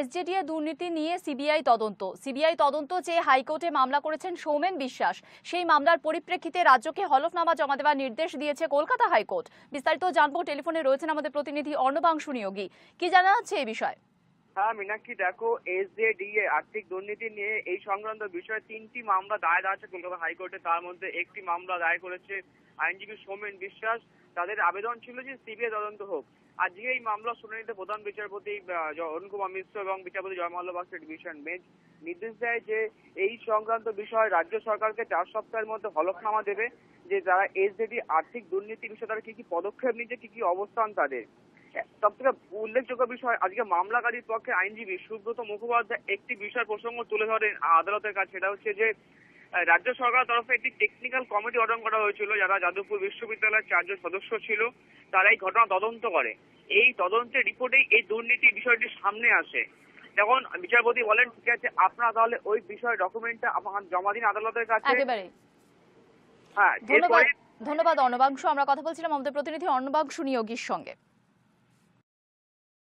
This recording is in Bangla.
এসজেডিএ দুর্নীতি নিয়ে সিবিআই তদন্ত চেয়ে হাইকোর্টে মামলা করেছেন সৌমেন বিশ্বাস। সেই মামলার পরিপ্রেক্ষিতে রাজ্যকে হলফনামা জমা দেওয়ার নির্দেশ দিয়েছে কলকাতা হাইকোর্ট। বিস্তারিত জানবো, টেলিফোনে রয়েছেন আমাদের প্রতিনিধি অর্ণবাংশু নিয়োগী। কি জানা যাচ্ছে এই বিষয়ে? হ্যাঁ মিনাক্ষী, দেখো, এসজেডিএ আর্থিক দুর্নীতি নিয়ে এই সংক্রান্ত বিষয়ে 3টি মামলা দায়ের আছে কলকাতা হাইকোর্টে। তার মধ্যে একটি মামলা দায়ের করেছে আইনজীবী সৌমেন বিশ্বাস। তাদের আবেদন ছিল যে সিবিআই তদন্ত হোক। আজকে এই মামলা শুনানিতে প্রধান বিচারপতি অরুণ কুমার মিশ্র এবং বিচারপতি জয়মাল্য বাগচীর ডিভিশন বেঞ্চ নির্দেশ দেয় যে এই সংক্রান্ত বিষয়ে রাজ্য সরকারকে 4 সপ্তাহের মধ্যে হলফনামা দেবে যে যারা এসজেডি আর্থিক দুর্নীতি বিষয়ে তারা কি পদক্ষেপ নিচ্ছে, কি অবস্থান তাদের। সব থেকে উল্লেখযোগ্য বিষয়, আজকে মামলাকারীর পক্ষে আইনজীবী সুব্রত মুখোপাধ্যায় একটি বিষয় প্রসঙ্গ তুলে ধরেন আদালতের কাছে। সেটা হচ্ছে যে রাজ্য সরকারের তরফে একটি টেকনিক্যাল কমিটি গঠন করা হয়েছিল, যারা যাদবপুর বিশ্ববিদ্যালয়ের 4 জন সদস্য ছিল। তারা এই ঘটনা তদন্ত করে। এই তদন্তের রিপোর্টেই এই দুর্নীতি বিষয়টি সামনে আসে। তখন বিচারপতি বলেন, ঠিক আছে, আপনারা তাহলে ওই বিষয়ের ডকুমেন্টটা জমা দিন আদালতের কাছে। হ্যাঁ, ধন্যবাদ অর্ণবাংশু। আমরা কথা বলছিলাম আমাদের প্রতিনিধি অর্ণবাংশু নিয়োগীর সঙ্গে।